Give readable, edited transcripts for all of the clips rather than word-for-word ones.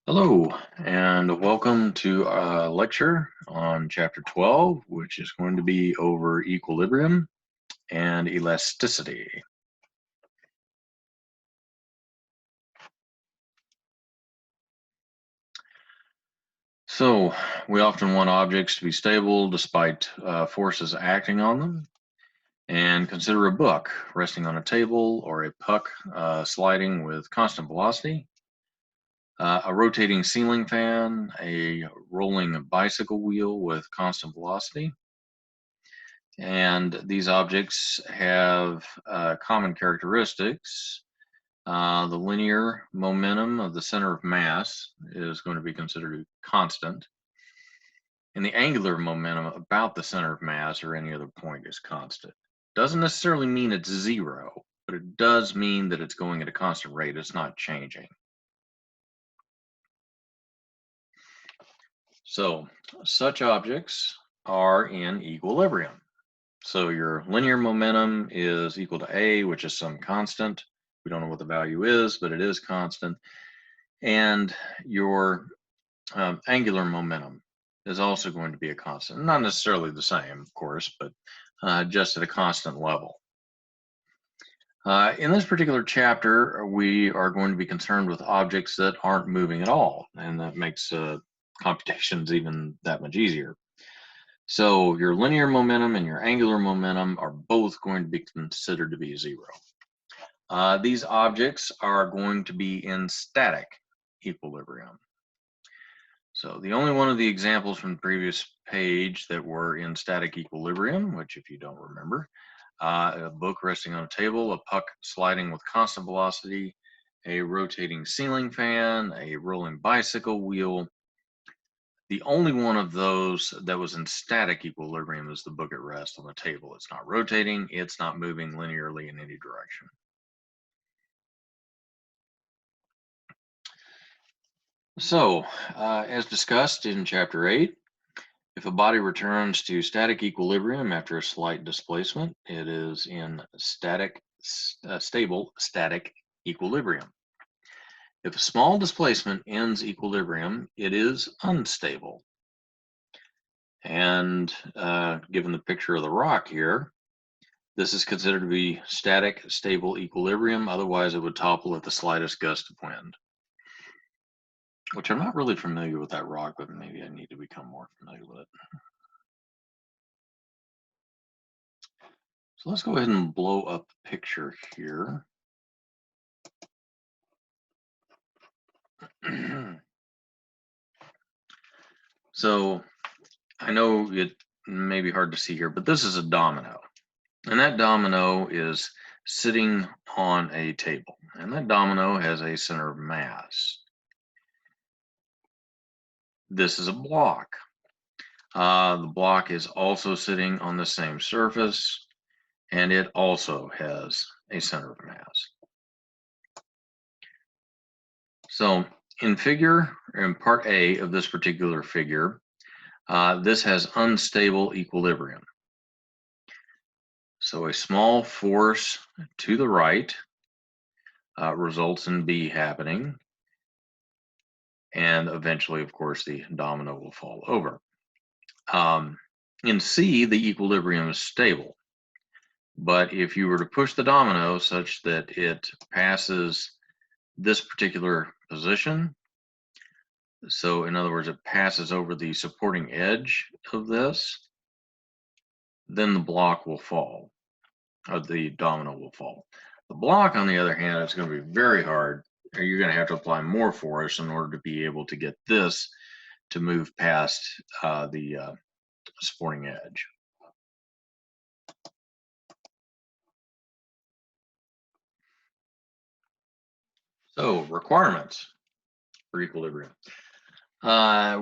Hello, and welcome to a lecture on Chapter 12, which is going to be over equilibrium and elasticity. So, we often want objects to be stable despite forces acting on them. And consider a book resting on a table or a puck sliding with constant velocity, a rotating ceiling fan, a rolling bicycle wheel with constant velocity. And these objects have common characteristics. The linear momentum of the center of mass is going to be considered constant, and the angular momentum about the center of mass or any other point is constant. Doesn't necessarily mean it's zero, but it does mean that it's going at a constant rate. It's not changing. So such objects are in equilibrium. So your linear momentum is equal to A, which is some constant. We don't know what the value is, but it is constant. And your angular momentum is also going to be a constant. Not necessarily the same, of course, but just at a constant level. In this particular chapter, we are going to be concerned with objects that aren't moving at all, and that makes computations even that much easier. So your linear momentum and your angular momentum are both going to be considered to be zero. These objects are going to be in static equilibrium. So the only one of the examples from the previous page that were in static equilibrium, which if you don't remember, a book resting on a table, a puck sliding with constant velocity, a rotating ceiling fan, a rolling bicycle wheel. The only one of those that was in static equilibrium is the book at rest on the table. It's not rotating, it's not moving linearly in any direction. So, as discussed in Chapter 8, if a body returns to static equilibrium after a slight displacement, it is in stable static equilibrium. If a small displacement ends equilibrium, it is unstable. And given the picture of the rock here, this is considered to be static, stable equilibrium. Otherwise, it would topple at the slightest gust of wind. Which I'm not really familiar with that rock, but maybe I need to become more familiar with it. So let's go ahead and blow up the picture here. So I know it may be hard to see here, but this is a domino. And that domino is sitting on a table. And that domino has a center of mass. This is a block. The block is also sitting on the same surface, and it also has a center of mass. So in part A of this particular figure, this has unstable equilibrium. So a small force to the right results in B happening. And eventually, of course, the domino will fall over. In C, the equilibrium is stable. But if you were to push the domino such that it passes this particular position, so in other words, it passes over the supporting edge of this, then the block will fall, or the domino will fall. The block, on the other hand, is going to be very hard. You're going to have to apply more force in order to be able to get this to move past the supporting edge. So requirements for equilibrium. They're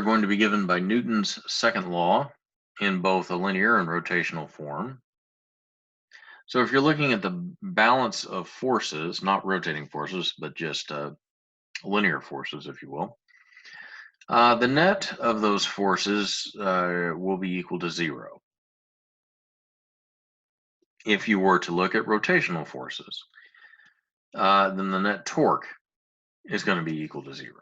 going to be given by Newton's second law in both a linear and rotational form. So if you're looking at the balance of forces, not rotating forces, but just linear forces, if you will, the net of those forces will be equal to zero. If you were to look at rotational forces, then the net torque is going to be equal to 0.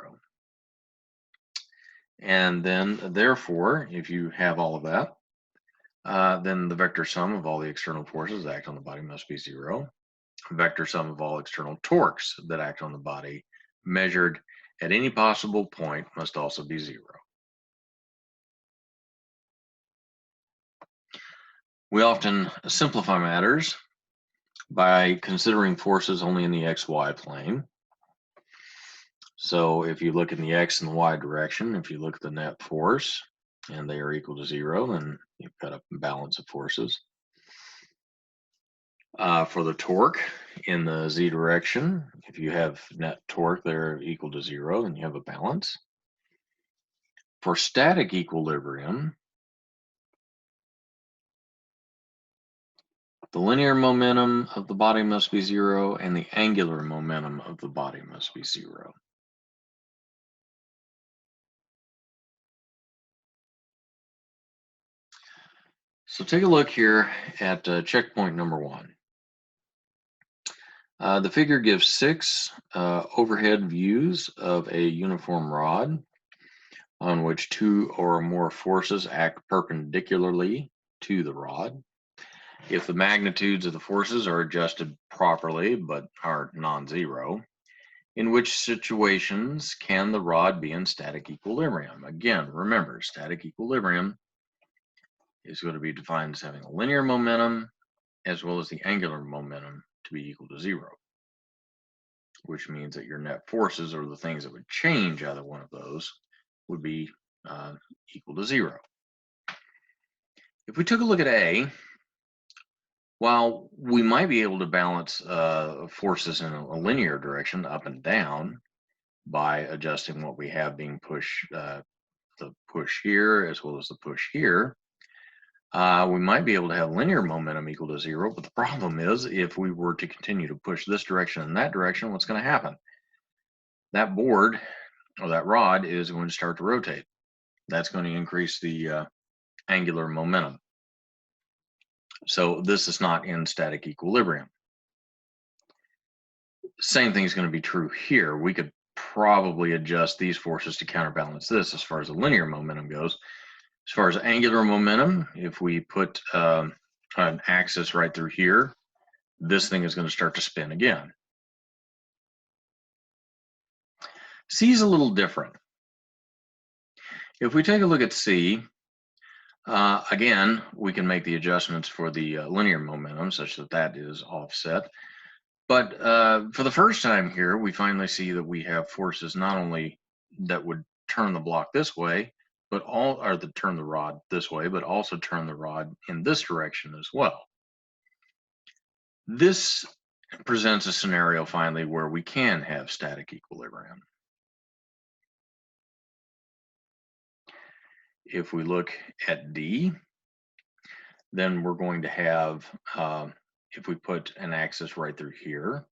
And then, therefore, if you have all of that, then the vector sum of all the external forces that act on the body must be 0. Vector sum of all external torques that act on the body measured at any possible point must also be 0. We often simplify matters by considering forces only in the xy plane. So if you look in the x and the y direction, if you look at the net force and they are equal to 0, then you've got a balance of forces. For the torque in the z direction, if you have net torque they're equal to 0, then you have a balance. For static equilibrium, the linear momentum of the body must be 0 and the angular momentum of the body must be 0. So take a look here at checkpoint number 1. The figure gives 6 overhead views of a uniform rod on which 2 or more forces act perpendicularly to the rod. If the magnitudes of the forces are adjusted properly but are non-zero, in which situations can the rod be in static equilibrium? Again, remember, static equilibrium is going to be defined as having a linear momentum as well as the angular momentum to be equal to 0, which means that your net forces, or the things that would change either one of those, would be equal to 0. If we took a look at A, while we might be able to balance forces in a linear direction, up and down, by adjusting what we have being the push here as well as the push here, we might be able to have linear momentum equal to 0, but the problem is if we were to continue to push this direction and that direction, what's going to happen? That board or that rod is going to start to rotate. That's going to increase the angular momentum. So this is not in static equilibrium. Same thing is going to be true here. We could probably adjust these forces to counterbalance this as far as the linear momentum goes. As far as angular momentum, if we put an axis right through here, this thing is going to start to spin again. C is a little different. If we take a look at C, again, we can make the adjustments for the linear momentum such that that is offset. But for the first time here, we finally see that we have forces not only that would turn the block this way, but turn the rod this way, but also turn the rod in this direction as well. This presents a scenario finally where we can have static equilibrium. If we look at D, then we're going to have, if we put an axis right through here,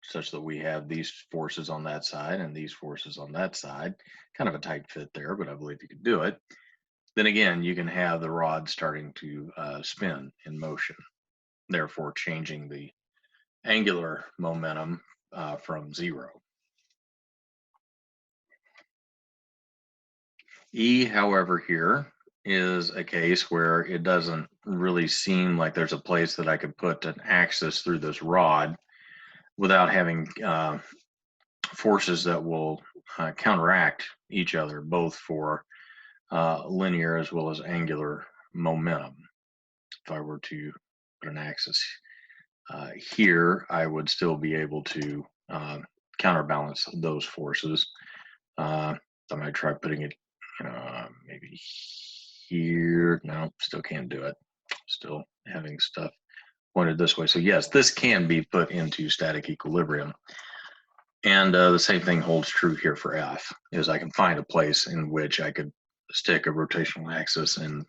such that we have these forces on that side and these forces on that side, kind of a tight fit there, but I believe you can do it. Then again, you can have the rod starting to spin in motion, therefore changing the angular momentum from 0. E, however, here is a case where it doesn't really seem like there's a place that I could put an axis through this rod without having forces that will counteract each other, both for linear as well as angular momentum. If I were to put an axis here, I would still be able to counterbalance those forces. I might try putting it maybe here. No, still can't do it. Still having stuff pointed this way. So yes, this can be put into static equilibrium. And the same thing holds true here for F, is I can find a place in which I could stick a rotational axis and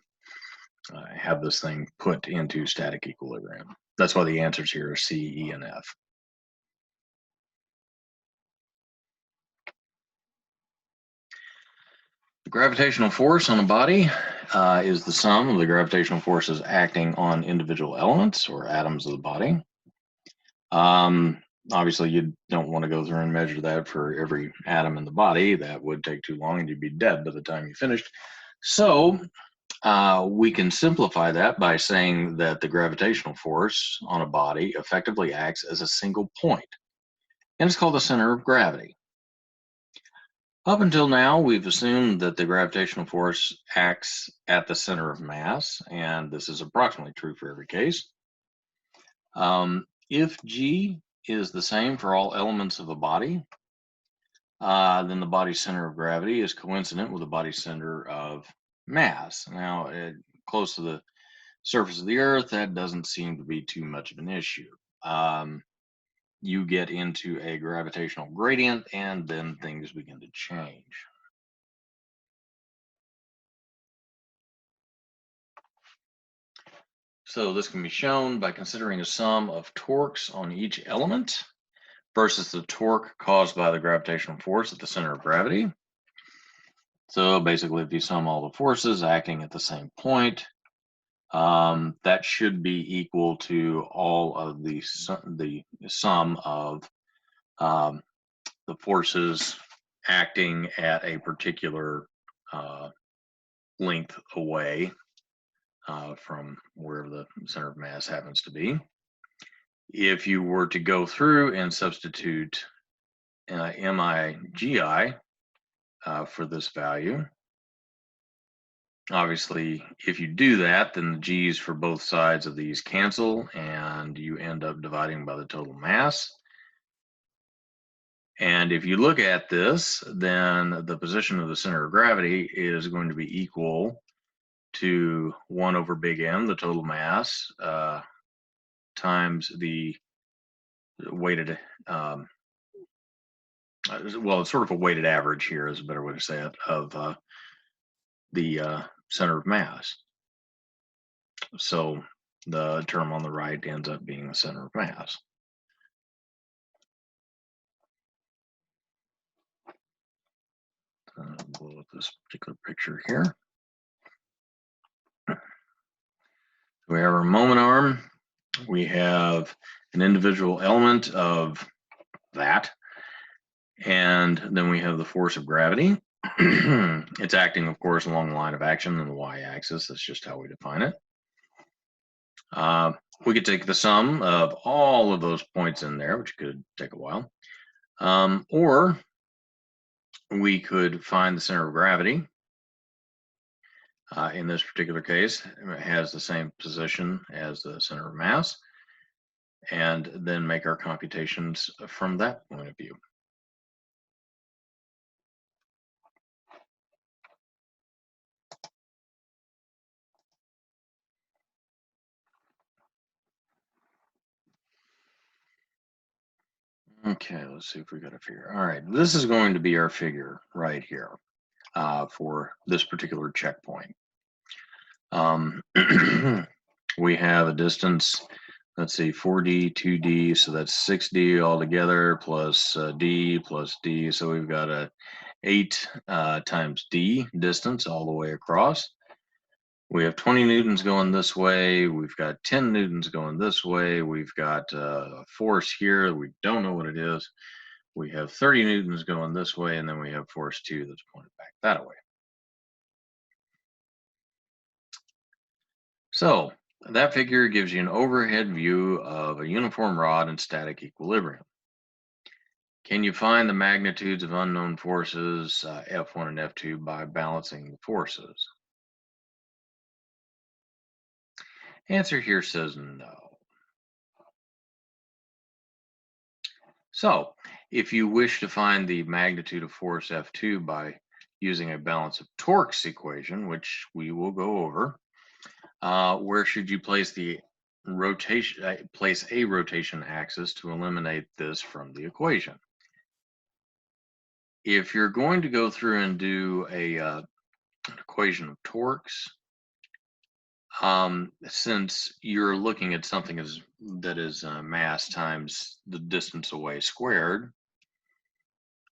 have this thing put into static equilibrium. That's why the answers here are C, E, and F. The gravitational force on a body is the sum of the gravitational forces acting on individual elements or atoms of the body. Obviously, you don't want to go through and measure that for every atom in the body. That would take too long and you'd be dead by the time you finished. So we can simplify that by saying that the gravitational force on a body effectively acts as a single point, and it's called the center of gravity. Up until now, we've assumed that the gravitational force acts at the center of mass, and this is approximately true for every case. If G is the same for all elements of a body, then the body's center of gravity is coincident with the body's center of mass. Now, close to the surface of the Earth, that doesn't seem to be too much of an issue. You get into a gravitational gradient, and then things begin to change. So this can be shown by considering a sum of torques on each element versus the torque caused by the gravitational force at the center of gravity. So basically, if you sum all the forces acting at the same point, that should be equal to all of the sum of the forces acting at a particular length away from wherever the center of mass happens to be. If you were to go through and substitute MIGI for this value, obviously, if you do that, then the G's for both sides of these cancel, and you end up dividing by the total mass. And if you look at this, then the position of the center of gravity is going to be equal to 1 over big M, the total mass, times the weighted, well, it's sort of a weighted average here is a better way to say it, of the center of mass. So the term on the right ends up being the center of mass. Blow up this particular picture here. We have our moment arm. We have an individual element of that. And then we have the force of gravity. It's acting, of course, along the line of action in the y-axis. That's just how we define it. We could take the sum of all of those points in there, which could take a while. Or we could find the center of gravity. In this particular case, it has the same position as the center of mass, and then make our computations from that point of view. Okay, let's see if we got a figure. All right, this is going to be our figure right here for this particular checkpoint. We have a distance, let's see, 4D, 2D, so that's 6D altogether plus D plus D. So we've got a 8 times D distance all the way across. We have 20 newtons going this way. We've got 10 newtons going this way. We've got a force here. We don't know what it is. We have 30 newtons going this way, and then we have force 2 that's pointed back that way. So that figure gives you an overhead view of a uniform rod in static equilibrium. Can you find the magnitudes of unknown forces, F1 and F2, by balancing the forces? Answer here says no. So if you wish to find the magnitude of force F2 by using a balance of torques equation, which we will go over, where should you place the rotation, place a rotation axis to eliminate this from the equation? If you're going to go through and do an equation of torques, since you're looking at something that is mass times the distance away squared,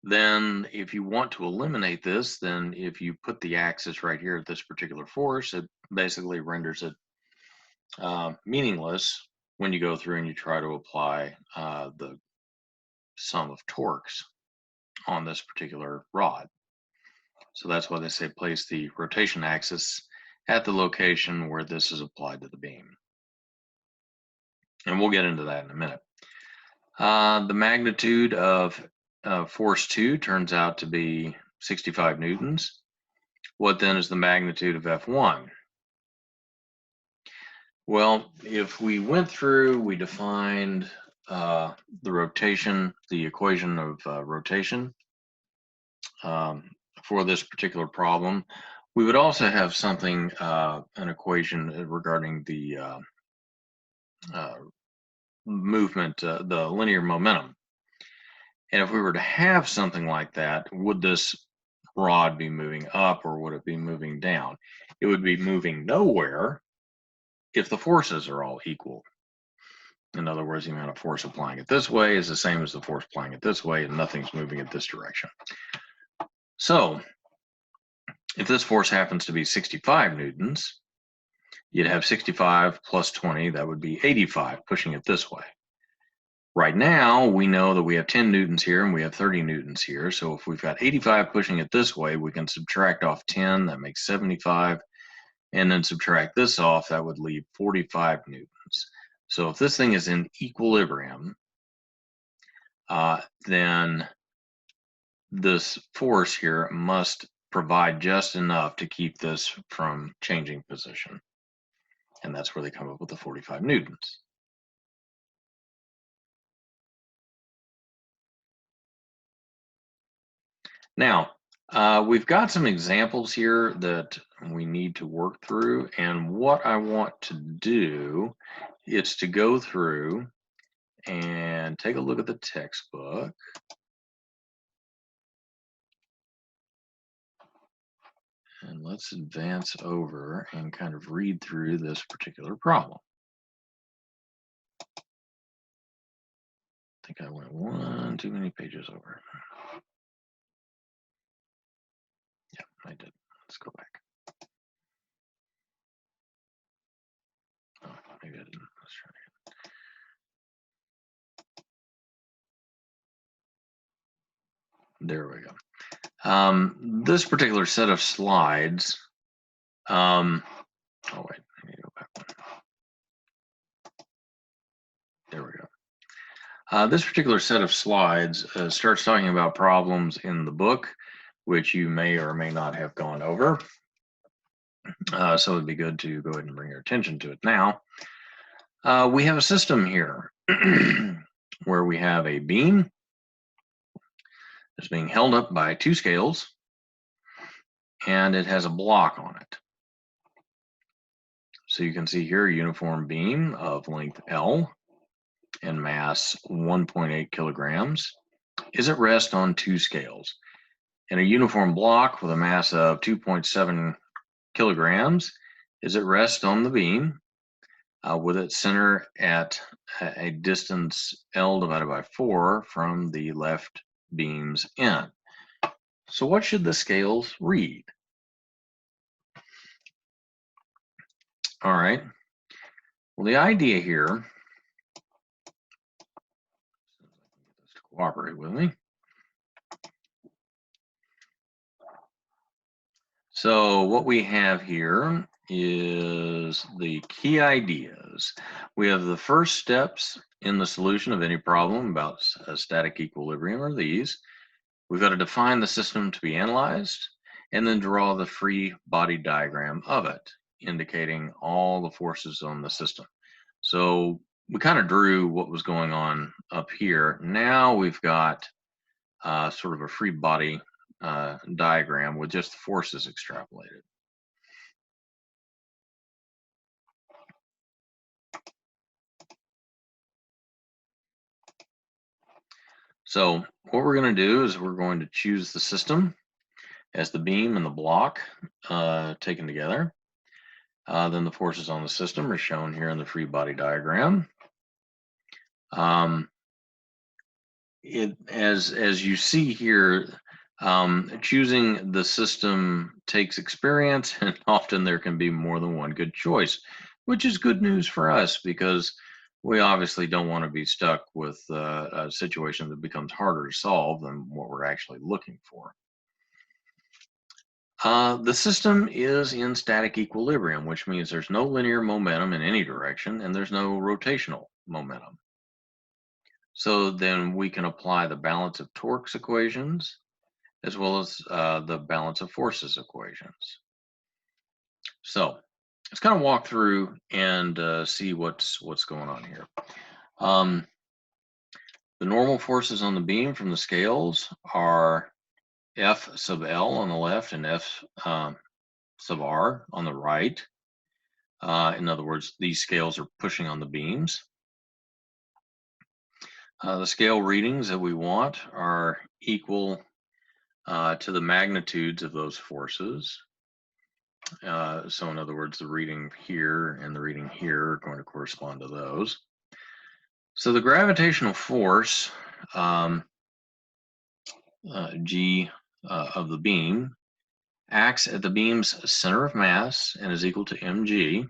then if you want to eliminate this, then if you put the axis right here at this particular force, it basically renders it meaningless when you go through and you try to apply the sum of torques on this particular rod. So that's why they say place the rotation axis at the location where this is applied to the beam. And we'll get into that in a minute. The magnitude of force 2 turns out to be 65 newtons. What then is the magnitude of F1? Well, if we went through, we defined the rotation, the equation of rotation for this particular problem. We would also have something, an equation regarding the movement, the linear momentum. And if we were to have something like that, would this rod be moving up or would it be moving down? It would be moving nowhere if the forces are all equal. In other words, the amount of force applying it this way is the same as the force applying it this way, and nothing's moving in this direction. So if this force happens to be 65 newtons, you'd have 65 plus 20, that would be 85, pushing it this way. Right now, we know that we have 10 newtons here and we have 30 newtons here. So if we've got 85 pushing it this way, we can subtract off 10, that makes 75, and then subtract this off, that would leave 45 newtons. So if this thing is in equilibrium, then this force here must provide just enough to keep this from changing position. And that's where they come up with the 45 newtons. Now, we've got some examples here that we need to work through, and what I want to do is to go through and take a look at the textbook. And let's advance over and kind of read through this particular problem. I think I went one too many pages over. Yeah, I did. Let's go back. Oh, maybe I didn't. Let's try again. There we go. This particular set of slides. Oh wait, I need to go back one. There we go. This particular set of slides starts talking about problems in the book, which you may or may not have gone over. So it'd be good to go ahead and bring your attention to it now. We have a system here where we have a beam that's being held up by two scales, and it has a block on it. So you can see here a uniform beam of length L and mass 1.8 kilograms is at rest on two scales. And a uniform block with a mass of 2.7 kilograms is at rest on the beam with its center at a distance L divided by 4 from the left beam's end. So what should the scales read? All right. Well, the idea here, let's cooperate with me. So what we have here is the key ideas. We have the first steps in the solution of any problem about a static equilibrium are these. We've got to define the system to be analyzed and then draw the free body diagram of it, indicating all the forces on the system. So we kind of drew what was going on up here. Now we've got sort of a free body diagram with just the forces extrapolated. So what we're going to do is we're going to choose the system as the beam and the block taken together. Then the forces on the system are shown here in the free body diagram. As you see here, choosing the system takes experience, and often there can be more than one good choice, which is good news for us because we obviously don't want to be stuck with a situation that becomes harder to solve than what we're actually looking for. The system is in static equilibrium, which means there's no linear momentum in any direction and there's no rotational momentum. So then we can apply the balance of torques equations as well as the balance of forces equations. So let's kind of walk through and see what's going on here. The normal forces on the beam from the scales are F sub L on the left and F sub R on the right. In other words, these scales are pushing on the beams. The scale readings that we want are equal to the magnitudes of those forces. So in other words, the reading here and the reading here are going to correspond to those. So the gravitational force, G of the beam, acts at the beam's center of mass and is equal to mg.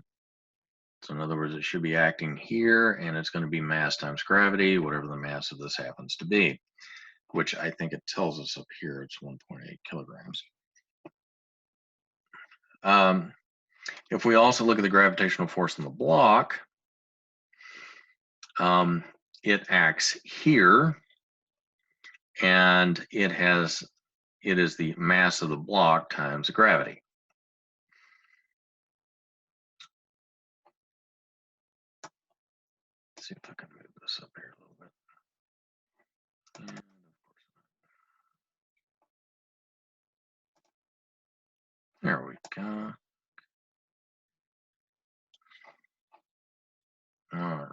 So in other words, it should be acting here, and it's going to be mass times gravity, whatever the mass of this happens to be, which I think it tells us up here, it's 1.8 kilograms. If we also look at the gravitational force on the block, it acts here, and it is the mass of the block times gravity. Let's see if I can move this up here a little bit. And there we go. All right.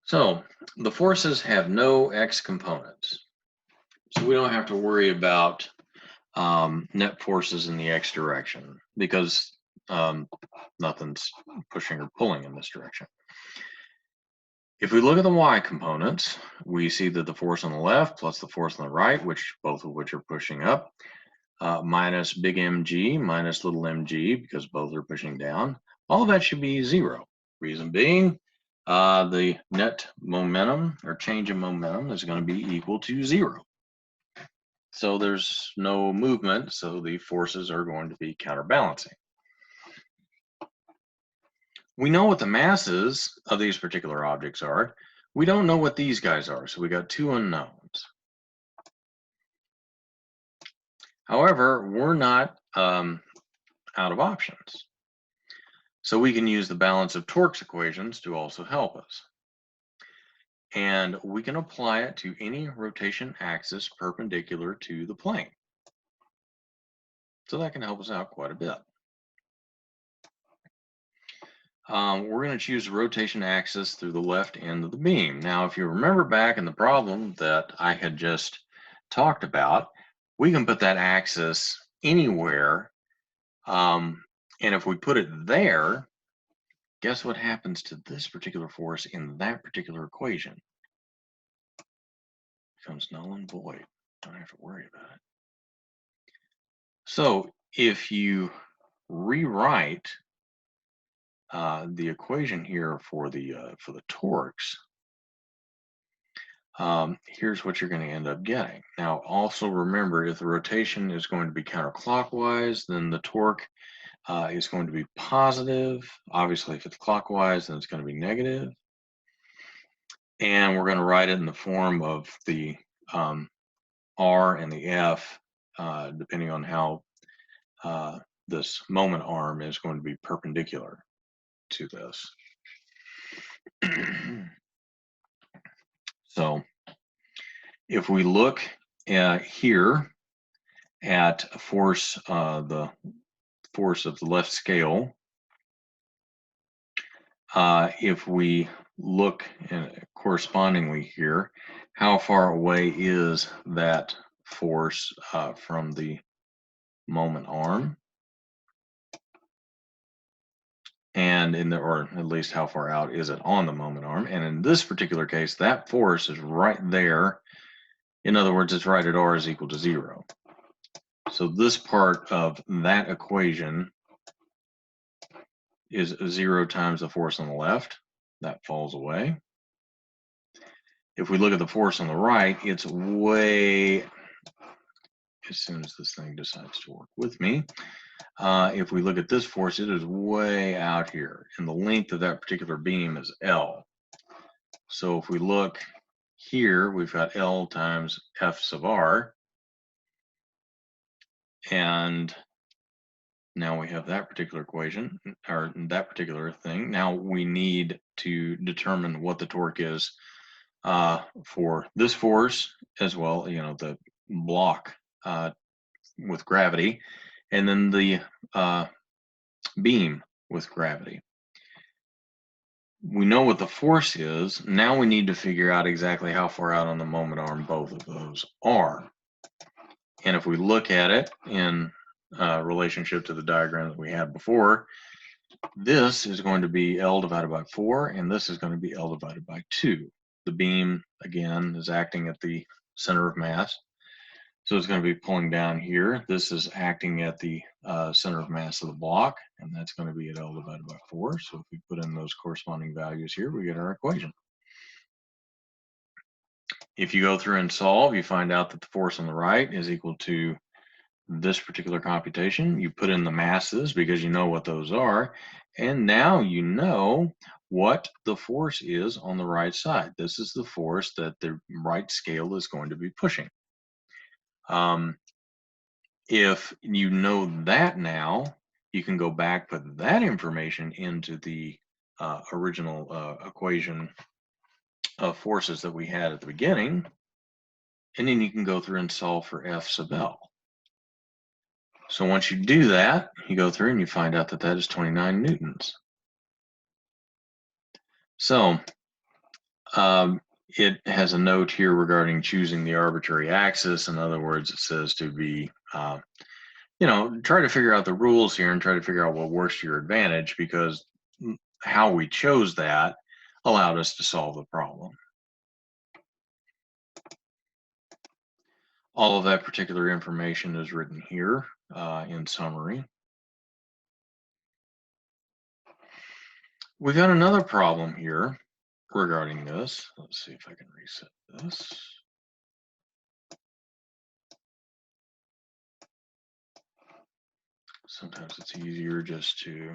So the forces have no x components. So we don't have to worry about net forces in the x direction because nothing's pushing or pulling in this direction. If we look at the y components, we see that the force on the left plus the force on the right, both of which are pushing up, minus big mg minus little mg, because both are pushing down, all of that should be 0. Reason being, the net momentum or change in momentum is going to be equal to 0. So there's no movement, so the forces are going to be counterbalancing. We know what the masses of these particular objects are. We don't know what these guys are, so we got two unknowns. However, we're not out of options. So we can use the balance of torques equations to also help us. And we can apply it to any rotation axis perpendicular to the plane. So that can help us out quite a bit. We're going to choose the rotation axis through the left end of the beam. Now, if you remember back in the problem that I had just talked about, we can put that axis anywhere. And if we put it there, guess what happens to this particular force in that particular equation? It becomes null and void. Don't have to worry about it. So if you rewrite the equation here for the torques, here's what you're going to end up getting. Now, also remember, if the rotation is going to be counterclockwise, then the torque is going to be positive. Obviously, if it's clockwise, then it's going to be negative. And we're going to write it in the form of the R and the F, depending on how this moment arm is going to be perpendicular to this. So if we look here at force, the force of the left scale, if we look correspondingly here, how far away is that force from the moment arm? And or at least how far out is it on the moment arm? And in this particular case, that force is right there. In other words, it's right at R is equal to 0. So this part of that equation is 0 times the force on the left. That falls away. If we look at the force on the right, it's way, as soon as this thing decides to work with me, if we look at this force, it is way out here, and the length of that particular beam is L. So if we look here, we've got L times F sub R, and now we have that particular equation, or that particular thing. Now we need to determine what the torque is for this force as well, the block with gravity, and then the beam with gravity. We know what the force is. Now we need to figure out exactly how far out on the moment arm both of those are. And if we look at it in relationship to the diagram that we had before, this is going to be L divided by 4, and this is going to be L divided by 2. The beam, again, is acting at the center of mass. So it's going to be pulling down here. This is acting at the center of mass of the block, and that's going to be at L divided by 4. So if we put in those corresponding values here, we get our equation. If you go through and solve, you find out that the force on the right is equal to this particular computation. You put in the masses because you know what those are, and now you know what the force is on the right side. This is the force that the right scale is going to be pushing. If you know that now, you can go back, put that information into the original equation of forces that we had at the beginning, and then you can go through and solve for F sub L. So once you do that, you go through and you find out that that is 29 newtons. So it has a note here regarding choosing the arbitrary axis. In other words, it says to be, try to figure out the rules here and try to figure out what works to your advantage, because how we chose that allowed us to solve the problem. All of that particular information is written here in summary. We've got another problem here regarding this. Let's see if I can reset this. Sometimes it's easier just to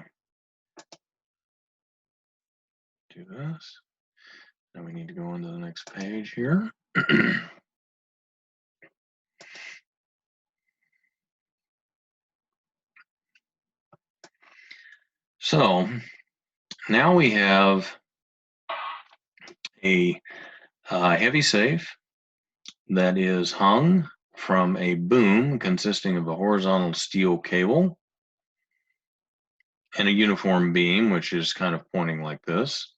do this. Now we need to go on to the next page here. So now we have a heavy safe that is hung from a boom consisting of a horizontal steel cable and a uniform beam, which is kind of pointing like this.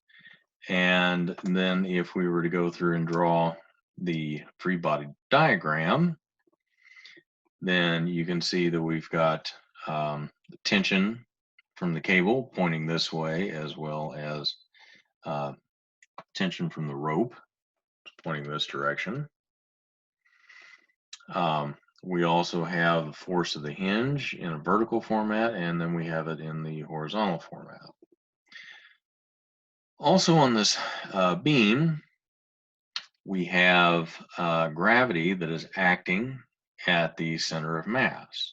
And then if we were to go through and draw the free body diagram, then you can see that we've got the tension from the cable pointing this way, as well as tension from the rope pointing this direction. We also have the force of the hinge in a vertical format, and then we have it in the horizontal format. Also on this beam, we have gravity that is acting at the center of mass.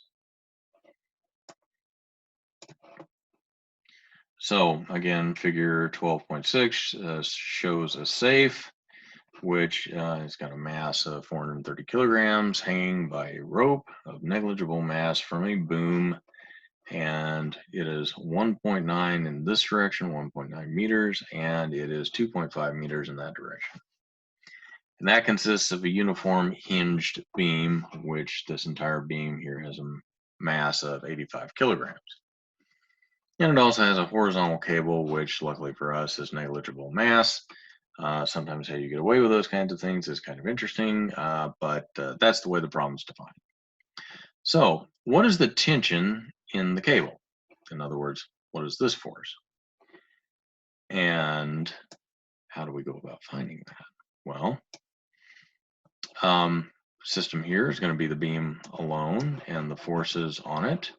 So again, figure 12.6 shows a safe, which has got a mass of 430 kilograms hanging by a rope of negligible mass from a boom, and it is 1.9 in this direction, 1.9 meters, and it is 2.5 meters in that direction. And that consists of a uniform hinged beam, which this entire beam here has a mass of 85 kilograms. And it also has a horizontal cable, which luckily for us is negligible mass. Sometimes how you get away with those kinds of things is kind of interesting, but that's the way the problem's defined. So what is the tension in the cable? In other words, what is this force? And how do we go about finding that? Well, system here is going to be the beam alone, and the forces on it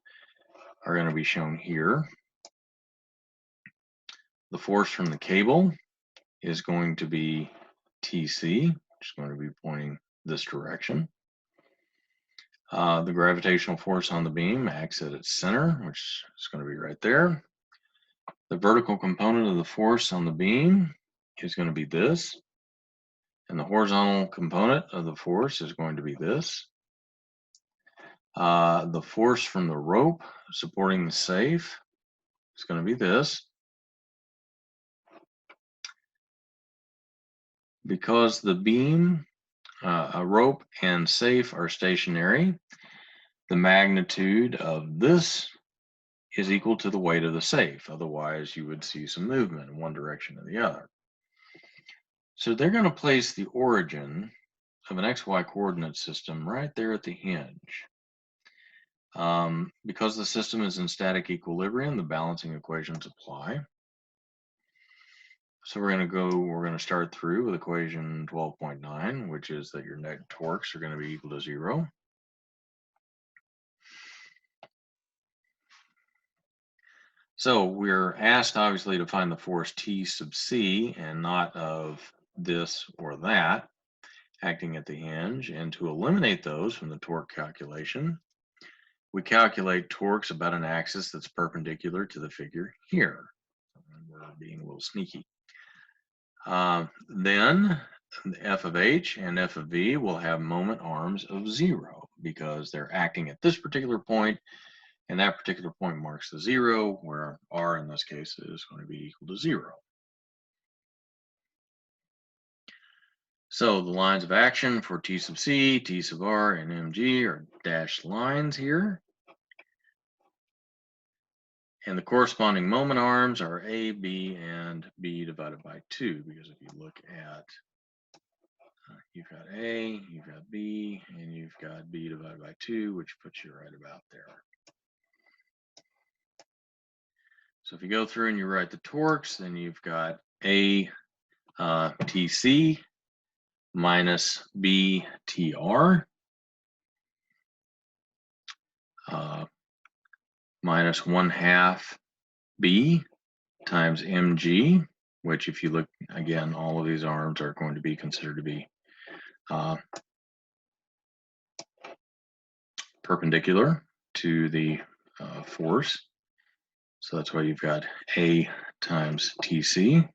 are going to be shown here. The force from the cable is going to be TC, which is going to be pointing this direction. The gravitational force on the beam acts at its center, which is going to be right there. The vertical component of the force on the beam is going to be this, and the horizontal component of the force is going to be this. The force from the rope supporting the safe is going to be this. Because the beam, a rope, and safe are stationary, the magnitude of this is equal to the weight of the safe. Otherwise, you would see some movement in one direction or the other. So they're going to place the origin of an XY coordinate system right there at the hinge. Because the system is in static equilibrium, the balancing equations apply. So we're going to start through with equation 12.9, which is that your net torques are going to be equal to 0. So we're asked, obviously, to find the force T sub C and not of this or that acting at the hinge. And to eliminate those from the torque calculation, we calculate torques about an axis that's perpendicular to the figure here. We're being a little sneaky. Then F of H and F of V will have moment arms of 0 because they're acting at this particular point, and that particular point marks the 0, where R in this case is going to be equal to 0. So the lines of action for T sub C, T sub R, and mg are dashed lines here. And the corresponding moment arms are A, B, and B divided by 2, because if you look at, you've got A, you've got B, and you've got B divided by 2, which puts you right about there. So if you go through and you write the torques, then you've got A TC minus B TR minus 1/2 B times mg, which if you look again, all of these arms are going to be considered to be perpendicular to the force. So that's why you've got A times TC.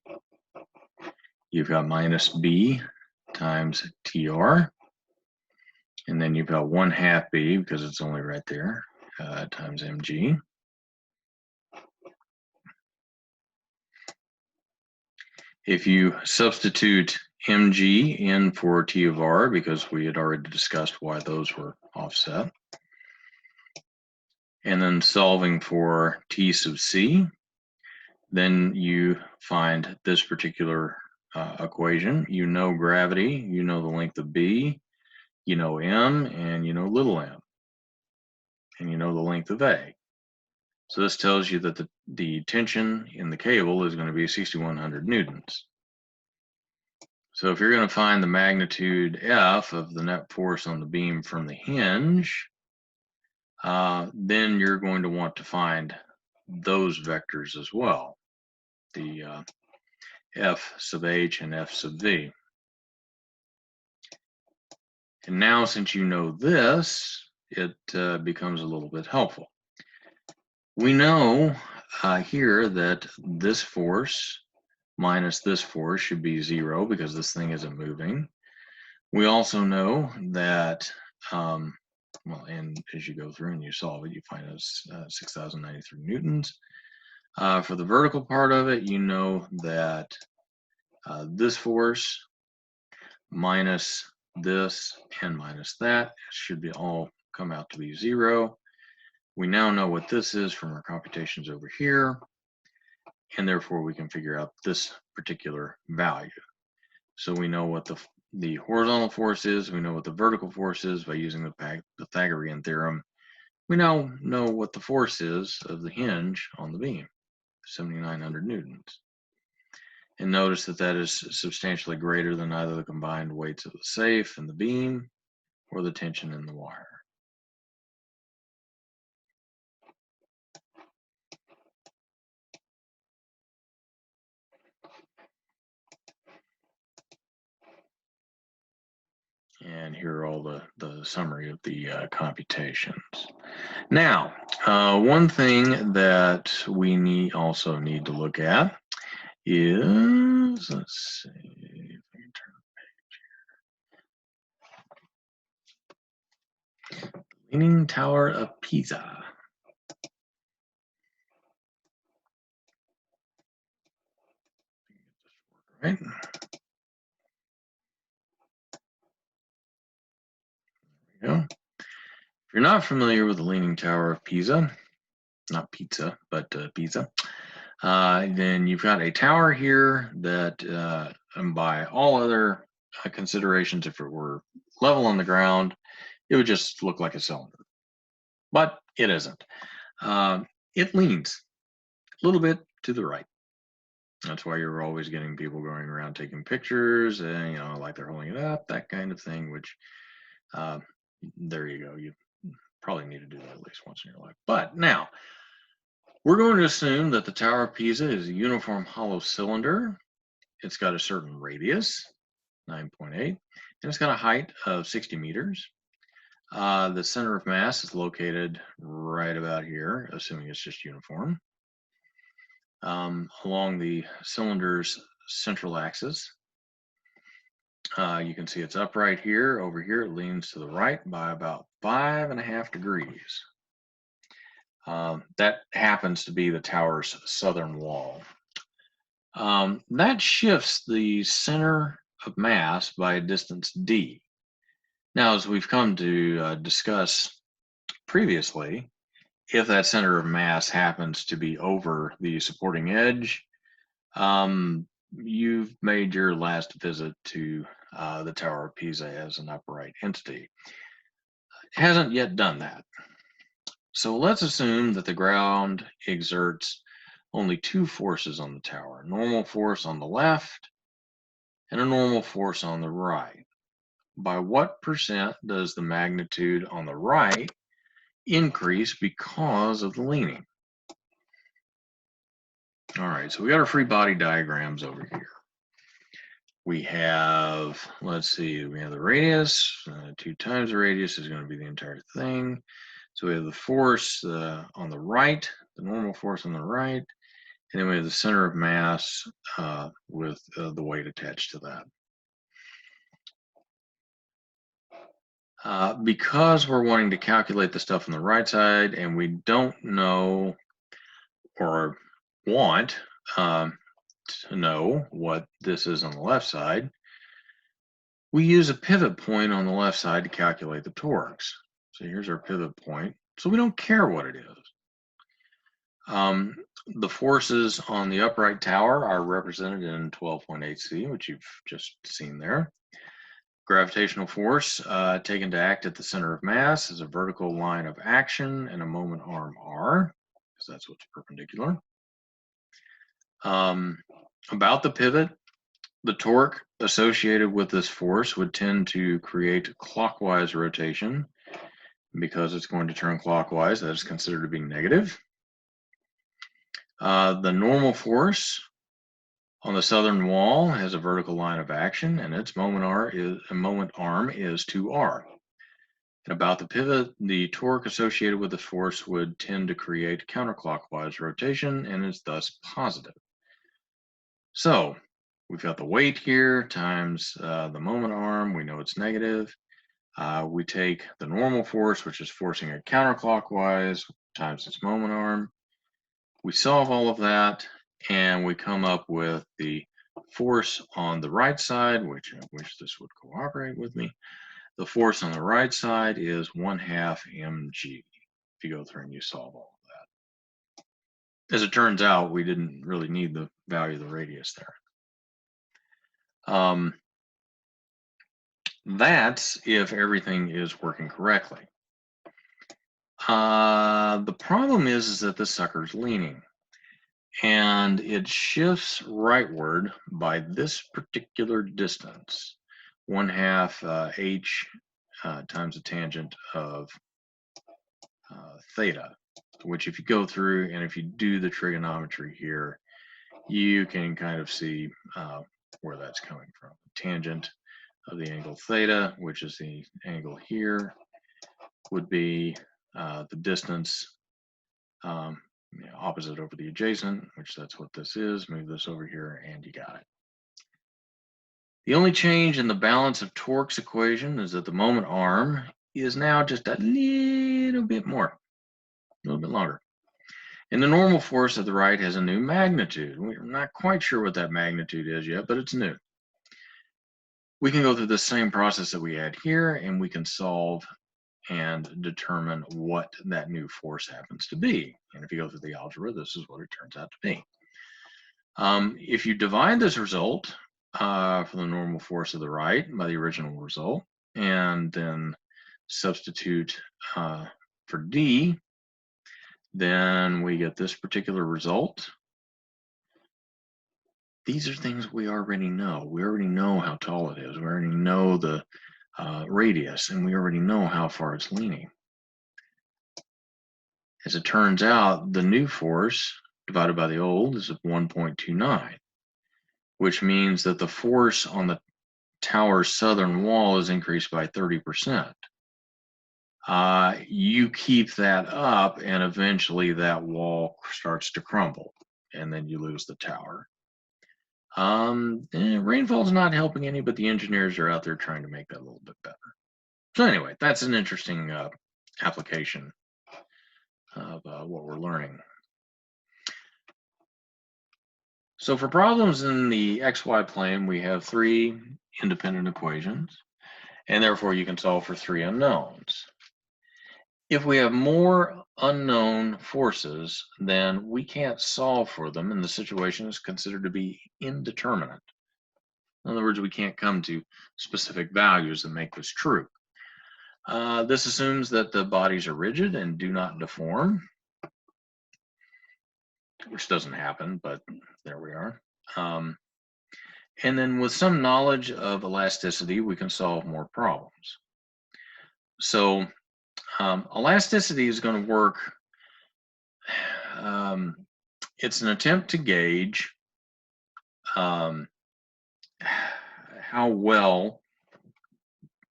You've got minus B times TR. And then you've got 1/2 B, because it's only right there, times mg. If you substitute mg in for T of R, because we had already discussed why those were offset, and then solving for T sub C, then you find this particular equation. You know gravity, you know the length of B, you know m, and you know little m, and you know the length of A. So this tells you that the tension in the cable is going to be 6,100 newtons. So if you're going to find the magnitude F of the net force on the beam from the hinge, then you're going to want to find those vectors as well, the F sub H and F sub V. And now, since you know this, it becomes a little bit helpful. We know here that this force minus this force should be 0 because this thing isn't moving. We also know that, well, and as you go through and you solve it, you find it's 6,093 newtons. For the vertical part of it, you know that this force minus this and minus that should be all come out to be 0. We now know what this is from our computations over here, and therefore we can figure out this particular value. So we know what the horizontal force is, we know what the vertical force is by using the Pythagorean theorem. We now know what the force is of the hinge on the beam, 7,900 newtons. And notice that that is substantially greater than either the combined weights of the safe and the beam or the tension in the wire. And here are all the summary of the computations. Now, one thing that we also need to look at is, let's see, if I can turn the page. Leaning Tower of Pisa. Right. There we go. If you're not familiar with the Leaning Tower of Pisa, not pizza, but Pisa, then you've got a tower here that, by all other considerations, if it were level on the ground, it would just look like a cylinder. But it isn't. It leans a little bit to the right. That's why you're always getting people going around taking pictures and, like they're holding it up, that kind of thing, which there you go. You probably need to do that at least once in your life. But now, we're going to assume that the Tower of Pisa is a uniform hollow cylinder. It's got a certain radius, 9.8, and it's got a height of 60 meters. The center of mass is located right about here, assuming it's just uniform, along the cylinder's central axis. You can see it's upright here. Over here, it leans to the right by about 5.5 degrees. That happens to be the tower's southern wall. That shifts the center of mass by a distance d. Now, as we've come to discuss previously, if that center of mass happens to be over the supporting edge, you've made your last visit to the Tower of Pisa as an upright entity. It hasn't yet done that. So let's assume that the ground exerts only two forces on the tower, a normal force on the left and a normal force on the right. By what percent does the magnitude on the right increase because of the leaning? All right, so we got our free body diagrams over here. We have, let's see, we have the radius, 2 times the radius is going to be the entire thing. So we have the force on the right, the normal force on the right, and then we have the center of mass with the weight attached to that. Because we're wanting to calculate the stuff on the right side and we don't know or want to know what this is on the left side, we use a pivot point on the left side to calculate the torques. So here's our pivot point. So we don't care what it is. The forces on the upright tower are represented in 12.8C, which you've just seen there. Gravitational force taken to act at the center of mass is a vertical line of action and a moment arm R, because that's what's perpendicular. About the pivot, the torque associated with this force would tend to create clockwise rotation. Because it's going to turn clockwise, that is considered to be negative. The normal force on the southern wall has a vertical line of action, and its moment arm is 2R. And about the pivot, the torque associated with the force would tend to create counterclockwise rotation and is thus positive. So we've got the weight here times the moment arm. We know it's negative. We take the normal force, which is forcing it counterclockwise, times its moment arm. We solve all of that, and we come up with the force on the right side, which I wish this would cooperate with me. The force on the right side is 1/2 mg, if you go through and you solve all of that. As it turns out, we didn't really need the value of the radius there. That's if everything is working correctly. The problem is that the sucker's leaning, and it shifts rightward by this particular distance, 1/2 h times the tangent of theta, which if you go through and if you do the trigonometry here, you can kind of see where that's coming from. Tangent of the angle theta, which is the angle here, would be the distance opposite over the adjacent, which that's what this is. Move this over here and you got it. The only change in the balance of torques equation is that the moment arm is now just a little bit more, a little bit longer. And the normal force at the right has a new magnitude. We're not quite sure what that magnitude is yet, but it's new. We can go through the same process that we had here, and we can solve and determine what that new force happens to be. And if you go through the algebra, this is what it turns out to be. If you divide this result for the normal force of the right by the original result, and then substitute for D, then we get this particular result. These are things we already know. We already know how tall it is. We already know the radius, and we already know how far it's leaning. As it turns out, the new force divided by the old is 1.29, which means that the force on the tower's southern wall is increased by 30%. You keep that up, and eventually that wall starts to crumble, and then you lose the tower. Rainfall's not helping any, but the engineers are out there trying to make that a little bit better. So anyway, that's an interesting application of what we're learning. So for problems in the XY plane, we have 3 independent equations, and therefore you can solve for 3 unknowns. If we have more unknown forces, then we can't solve for them, and the situation is considered to be indeterminate. In other words, we can't come to specific values that make this true. This assumes that the bodies are rigid and do not deform, which doesn't happen, but there we are. And then with some knowledge of elasticity, we can solve more problems. So elasticity is going to work. It's an attempt to gauge how well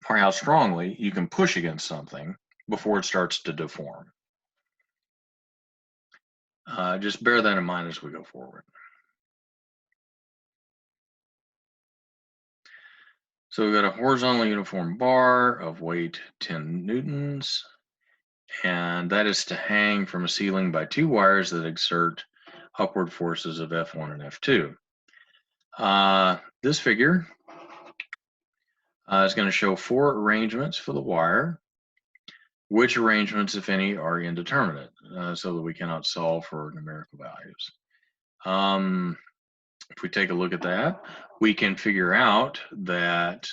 or how strongly you can push against something before it starts to deform. Just bear that in mind as we go forward. So we've got a horizontally uniform bar of weight 10 newtons, and that is to hang from a ceiling by 2 wires that exert upward forces of F1 and F2. This figure is going to show 4 arrangements for the wire, which arrangements, if any, are indeterminate, so that we cannot solve for numerical values. If we take a look at that, we can figure out that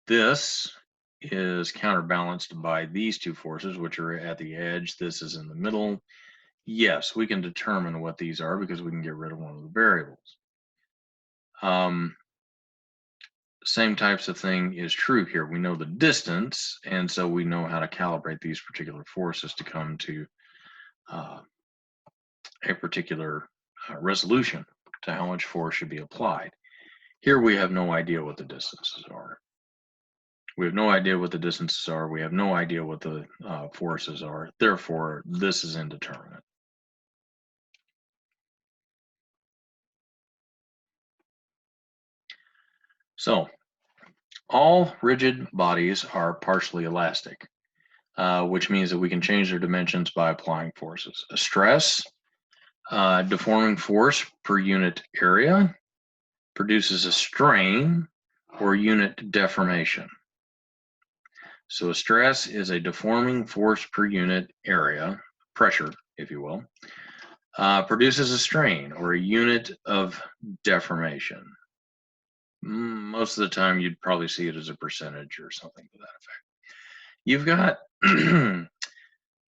this is counterbalanced by these 2 forces, which are at the edge. This is in the middle. Yes, we can determine what these are because we can get rid of one of the variables. Same types of thing is true here. We know the distance, and so we know how to calibrate these particular forces to come to a particular resolution to how much force should be applied. Here we have no idea what the distances are. We have no idea what the distances are. We have no idea what the forces are. Therefore, this is indeterminate. So, all rigid bodies are partially elastic, which means that we can change their dimensions by applying forces. A stress, deforming force per unit area, produces a strain or unit deformation. So a stress is a deforming force per unit area, pressure, if you will, produces a strain or a unit of deformation. Most of the time, you'd probably see it as a percentage or something to that effect. You've got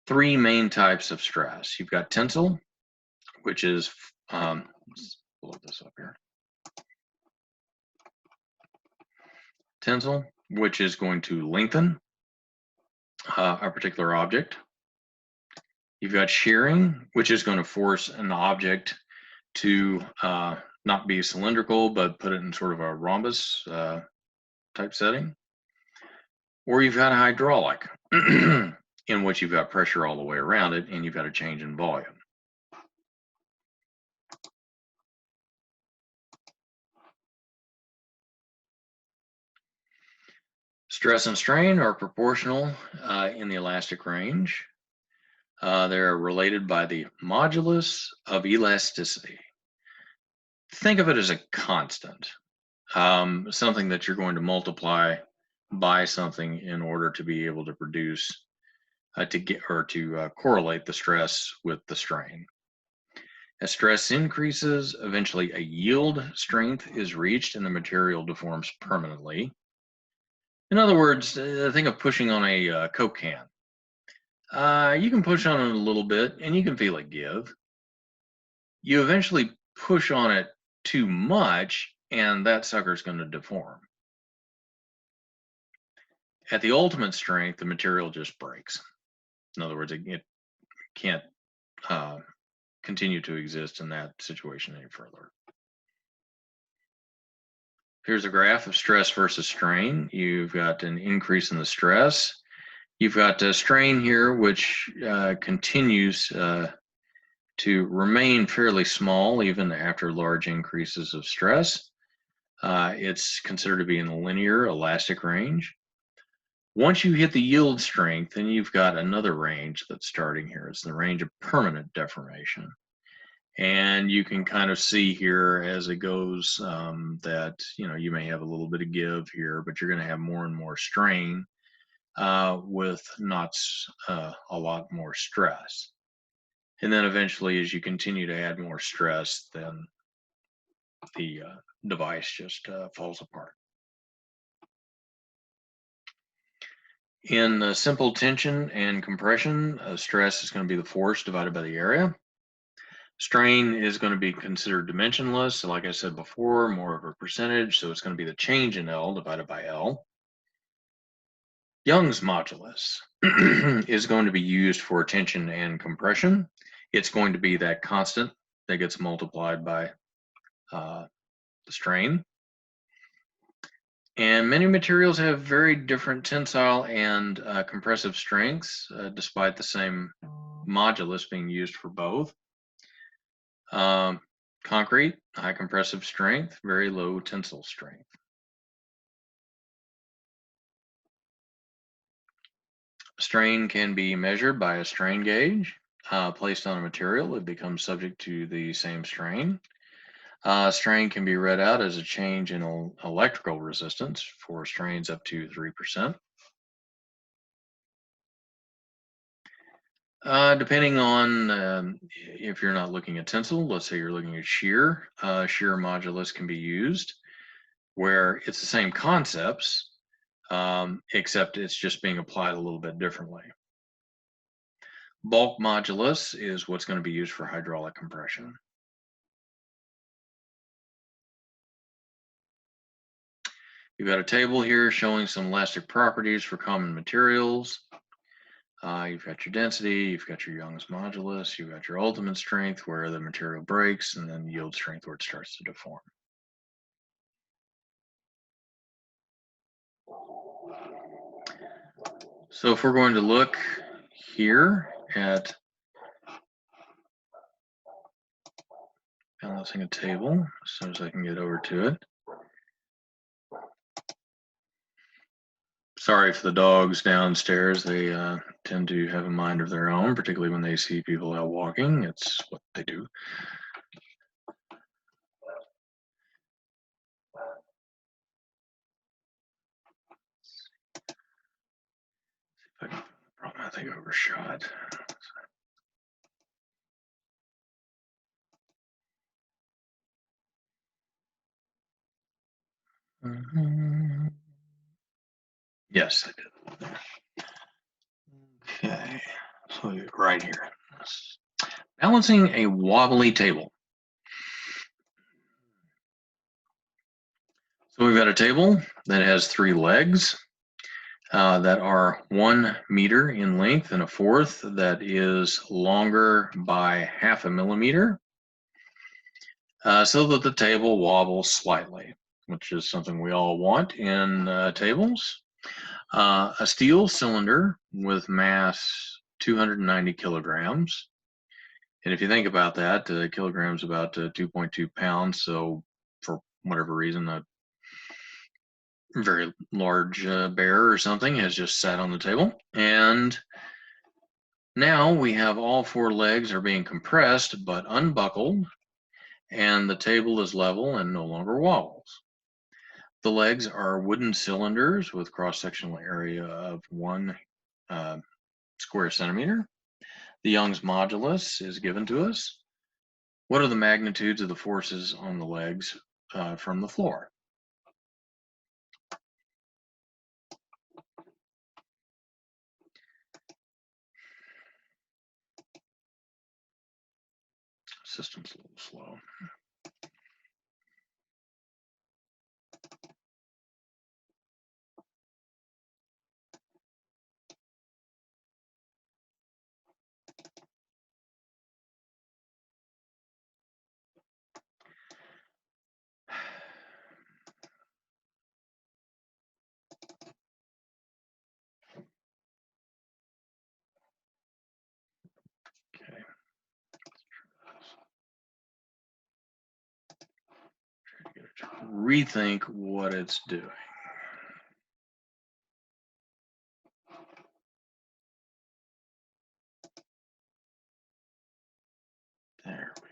3 main types of stress. You've got tensile, which is, let's blow this up here. Tensile, which is going to lengthen a particular object. You've got shearing, which is going to force an object to not be cylindrical, but put it in sort of a rhombus type setting. Or you've got a hydraulic in which you've got pressure all the way around it and you've got a change in volume. Stress and strain are proportional in the elastic range. They're related by the modulus of elasticity. Think of it as a constant, something that you're going to multiply by something in order to be able to produce, to correlate the stress with the strain. As stress increases, eventually a yield strength is reached and the material deforms permanently. In other words, think of pushing on a Coke can. You can push on it a little bit and you can feel it give. You eventually push on it too much and that sucker's going to deform. At the ultimate strength, the material just breaks. In other words, it can't continue to exist in that situation any further. Here's a graph of stress versus strain. You've got an increase in the stress. You've got a strain here, which continues to remain fairly small even after large increases of stress. It's considered to be in the linear elastic range. Once you hit the yield strength, then you've got another range that's starting here. It's the range of permanent deformation. And you can kind of see here as it goes that, you may have a little bit of give here, but you're going to have more and more strain with not a lot more stress. And then eventually, as you continue to add more stress, then the device just falls apart. In simple tension and compression, stress is going to be the force divided by the area. Strain is going to be considered dimensionless. So like I said before, more of a percentage. So it's going to be the change in L divided by L. Young's modulus is going to be used for tension and compression. It's going to be that constant that gets multiplied by the strain. And many materials have very different tensile and compressive strengths, despite the same modulus being used for both. Concrete, high compressive strength, very low tensile strength. Strain can be measured by a strain gauge placed on a material. It becomes subject to the same strain. Strain can be read out as a change in electrical resistance for strains up to 3%. Depending on if you're not looking at tensile, let's say you're looking at shear, shear modulus can be used where it's the same concepts, except it's just being applied a little bit differently. Bulk modulus is what's going to be used for hydraulic compression. You've got a table here showing some elastic properties for common materials. You've got your density, you've got your Young's modulus, you've got your ultimate strength where the material breaks, and then yield strength where it starts to deform. So if we're going to look here at balancing a table, as soon as I can get over to it. Sorry for the dogs downstairs. They tend to have a mind of their own, particularly when they see people out walking. It's what they do. I think I overshot. Yes, I did. Okay, so right here. Balancing a wobbly table. So we've got a table that has 3 legs that are 1 meter in length and a fourth that is longer by 0.5 millimeter. so that the table wobbles slightly, which is something we all want in tables. A steel cylinder with mass 290 kilograms. And if you think about that, kilograms about 2.2 pounds. So for whatever reason, a very large bear or something has just sat on the table. And now we have all four legs are being compressed but unbuckled, and the table is level and no longer wobbles. The legs are wooden cylinders with cross-sectional area of 1 square centimeter. The Young's modulus is given to us. What are the magnitudes of the forces on the legs from the floor? System's a little slow. Okay. Try to get it to rethink what it's doing. There we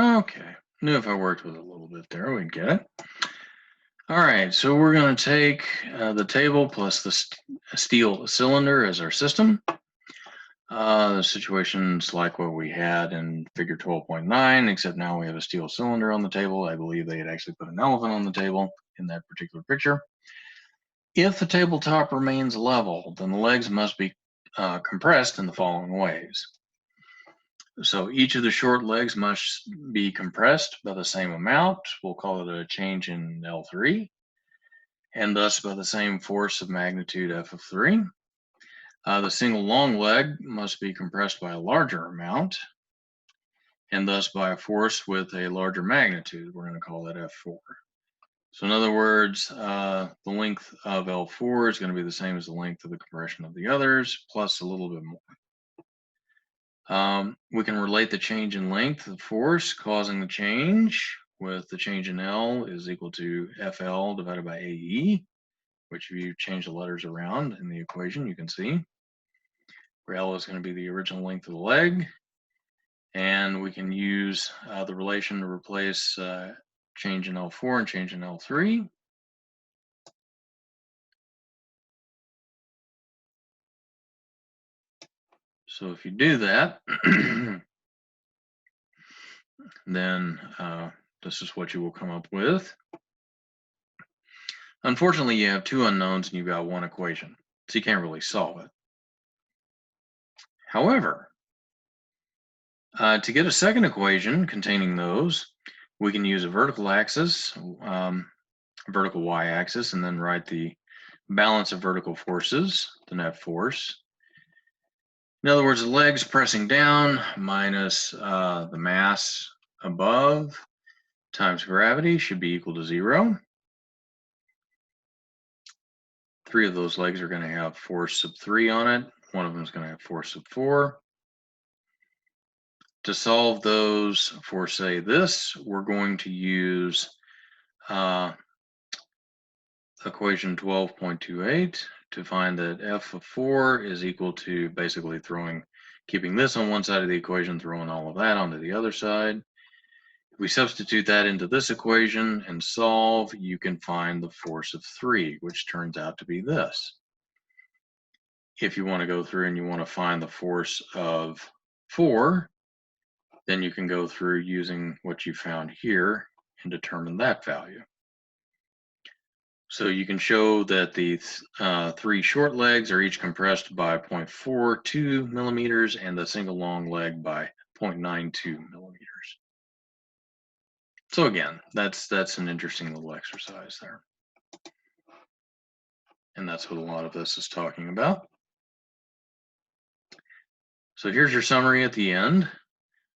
go. Okay. Knew if I worked with it a little bit there, we'd get it. All right, so we're going to take the table plus the steel cylinder as our system. The situation's like what we had in figure 12.9, except now we have a steel cylinder on the table. I believe they had actually put an elephant on the table in that particular picture. If the tabletop remains level, then the legs must be compressed in the following ways. So each of the short legs must be compressed by the same amount. We'll call it a change in L3, and thus by the same force of magnitude F of 3. The single long leg must be compressed by a larger amount, and thus by a force with a larger magnitude. We're going to call that F4. So in other words, the length of L4 is going to be the same as the length of the compression of the others, plus a little bit more. We can relate the change in length of force causing the change with the change in L is equal to FL divided by AE, which if you change the letters around in the equation, you can see where L is going to be the original length of the leg. And we can use the relation to replace change in L4 and change in L3. So if you do that, then this is what you will come up with. Unfortunately, you have two unknowns and you've got one equation, so you can't really solve it. However, to get a second equation containing those, we can use a vertical axis, vertical y-axis, and then write the balance of vertical forces, the net force. In other words, the legs pressing down minus the mass above times gravity should be equal to 0. 3 of those legs are going to have force sub 3 on it. One of them is going to have force sub 4. To solve those for, say, this, we're going to use equation 12.28 to find that f of 4 is equal to basically keeping this on one side of the equation, throwing all of that onto the other side. If we substitute that into this equation and solve, you can find the force of 3, which turns out to be this. If you want to go through and you want to find the force of 4, then you can go through using what you found here and determine that value. So you can show that the 3 short legs are each compressed by 0.42 millimeters and the single long leg by 0.92 millimeters. So again, that's an interesting little exercise there. And that's what a lot of this is talking about. So here's your summary at the end.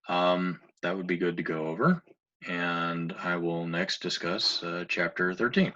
That would be good to go over. And I will next discuss chapter 13.